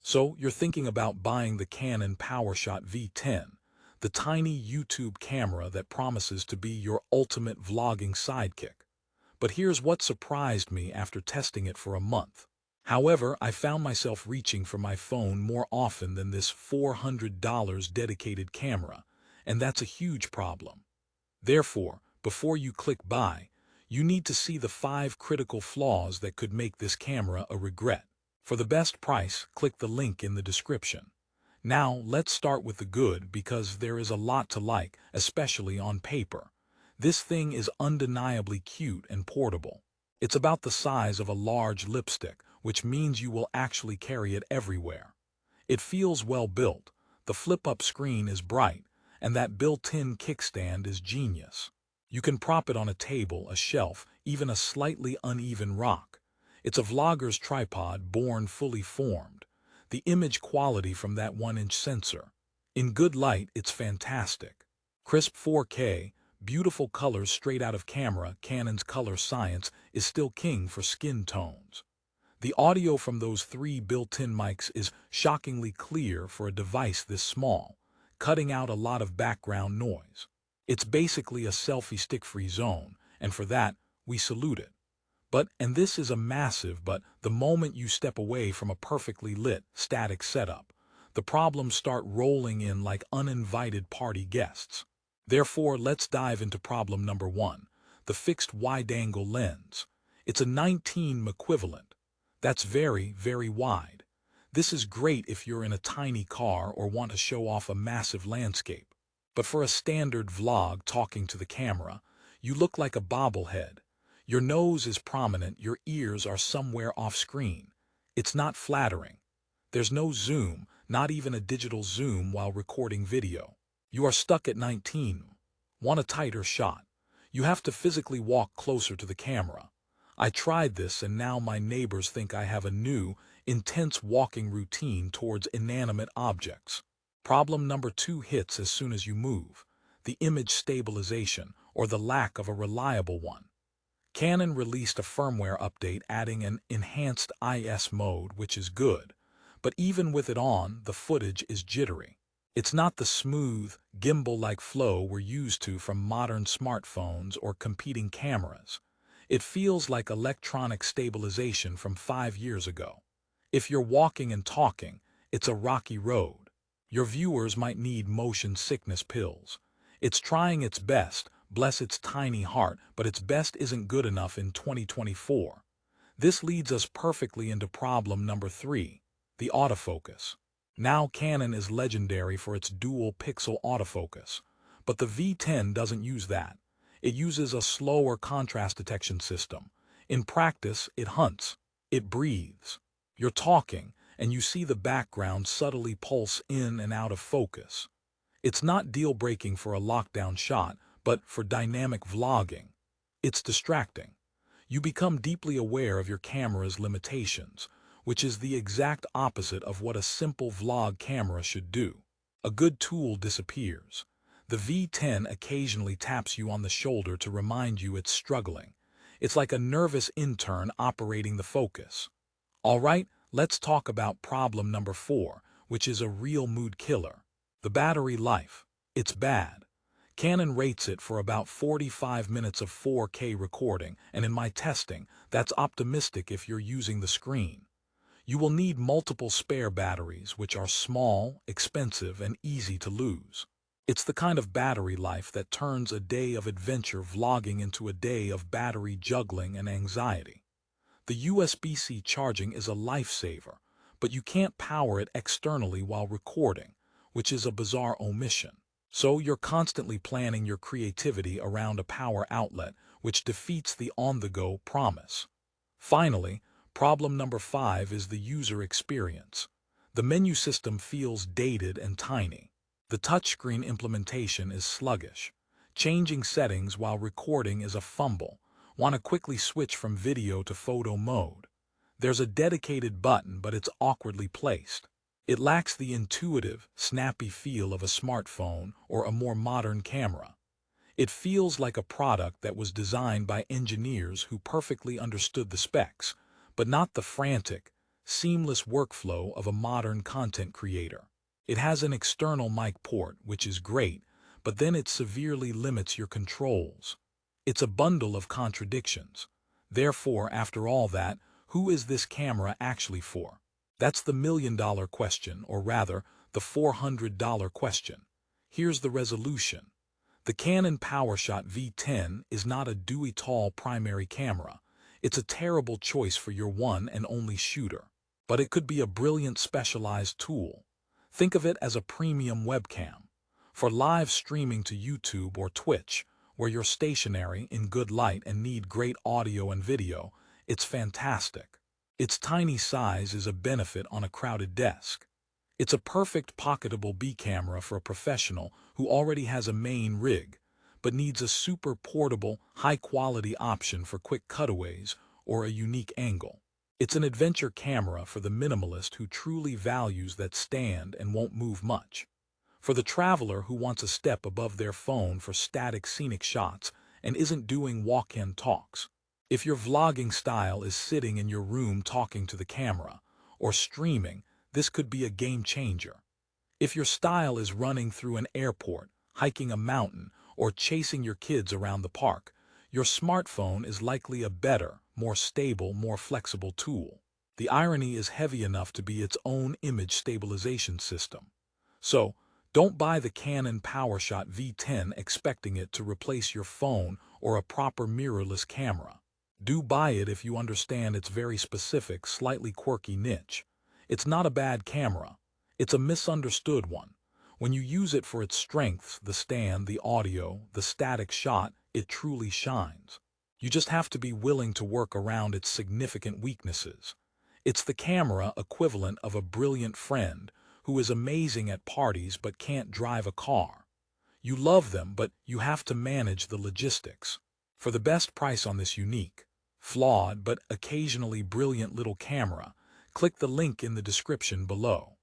So you're thinking about buying the Canon PowerShot V10, the tiny YouTube camera that promises to be your ultimate vlogging sidekick. But here's what surprised me after testing it for a month. However, I found myself reaching for my phone more often than this $400 dedicated camera, and that's a huge problem. Therefore, before you click buy, you need to see the 5 critical flaws that could make this camera a regret. For the best price, click the link in the description. Now, let's start with the good because there is a lot to like, especially on paper. This thing is undeniably cute and portable. It's about the size of a large lipstick, which means you will actually carry it everywhere. It feels well built, the flip-up screen is bright, and that built-in kickstand is genius. You can prop it on a table, a shelf, even a slightly uneven rock. It's a vlogger's tripod born fully formed. The image quality from that 1-inch sensor. In good light, it's fantastic. Crisp 4K, beautiful colors straight out of camera. Canon's color science is still king for skin tones. The audio from those 3 built-in mics is shockingly clear for a device this small, cutting out a lot of background noise. It's basically a selfie stick-free zone, and for that, we salute it. And this is a massive but, the moment you step away from a perfectly lit, static setup, the problems start rolling in like uninvited party guests. Therefore, let's dive into problem number 1, the fixed wide-angle lens. It's a 19 equivalent. That's very, very wide. This is great if you're in a tiny car or want to show off a massive landscape. But for a standard vlog talking to the camera, you look like a bobblehead. Your nose is prominent, your ears are somewhere off-screen. It's not flattering. There's no zoom, not even a digital zoom while recording video. You are stuck at 19. Want a tighter shot? You have to physically walk closer to the camera. I tried this and now my neighbors think I have a new, intense walking routine towards inanimate objects. Problem number 2 hits as soon as you move. The image stabilization, or the lack of a reliable one. Canon released a firmware update adding an enhanced IS mode, which is good, but even with it on, the footage is jittery. It's not the smooth, gimbal-like flow we're used to from modern smartphones or competing cameras. It feels like electronic stabilization from 5 years ago. If you're walking and talking, it's a rocky road. Your viewers might need motion sickness pills. It's trying its best, bless its tiny heart, but its best isn't good enough in 2024. This leads us perfectly into problem number 3, the autofocus. Now Canon is legendary for its dual-pixel autofocus, but the V10 doesn't use that. It uses a slower contrast detection system. In practice, it hunts. It breathes. You're talking, and you see the background subtly pulse in and out of focus. It's not deal-breaking for a lockdown shot, but for dynamic vlogging, it's distracting. You become deeply aware of your camera's limitations, which is the exact opposite of what a simple vlog camera should do. A good tool disappears. The V10 occasionally taps you on the shoulder to remind you it's struggling. It's like a nervous intern operating the focus. All right, let's talk about problem number 4, which is a real mood killer. The battery life. It's bad. Canon rates it for about 45 minutes of 4K recording, and in my testing, that's optimistic if you're using the screen. You will need multiple spare batteries, which are small, expensive, and easy to lose. It's the kind of battery life that turns a day of adventure vlogging into a day of battery juggling and anxiety. The USB-C charging is a lifesaver, but you can't power it externally while recording, which is a bizarre omission. So you're constantly planning your creativity around a power outlet, which defeats the on-the-go promise. Finally, problem number 5 is the user experience. The menu system feels dated and tiny. The touchscreen implementation is sluggish. Changing settings while recording is a fumble. Want to quickly switch from video to photo mode. There's a dedicated button, but it's awkwardly placed. It lacks the intuitive, snappy feel of a smartphone or a more modern camera. It feels like a product that was designed by engineers who perfectly understood the specs, but not the frantic, seamless workflow of a modern content creator. It has an external mic port, which is great, but then it severely limits your controls. It's a bundle of contradictions. Therefore, after all that, who is this camera actually for? That's the million-dollar question, or rather, the $400 question. Here's the resolution. The Canon PowerShot V10 is not a dewy-tall primary camera. It's a terrible choice for your one and only shooter. But it could be a brilliant specialized tool. Think of it as a premium webcam. For live streaming to YouTube or Twitch, where you're stationary in good light and need great audio and video, it's fantastic. Its tiny size is a benefit on a crowded desk. It's a perfect pocketable B camera for a professional who already has a main rig, but needs a super portable, high-quality option for quick cutaways or a unique angle. It's an adventure camera for the minimalist who truly values that stand and won't move much. For the traveler who wants a step above their phone for static scenic shots and isn't doing walk-in talks. If your vlogging style is sitting in your room talking to the camera or streaming, this could be a game changer. If your style is running through an airport, hiking a mountain, or chasing your kids around the park, your smartphone is likely a better, more stable, more flexible tool. The irony is heavy enough to be its own image stabilization system. So, don't buy the Canon PowerShot V10 expecting it to replace your phone or a proper mirrorless camera. Do buy it if you understand its very specific, slightly quirky niche. It's not a bad camera. It's a misunderstood one. When you use it for its strengths, the stand, the audio, the static shot, it truly shines. You just have to be willing to work around its significant weaknesses. It's the camera equivalent of a brilliant friend who is amazing at parties but can't drive a car. You love them, but you have to manage the logistics. For the best price on this unique, flawed, but occasionally brilliant little camera, click the link in the description below.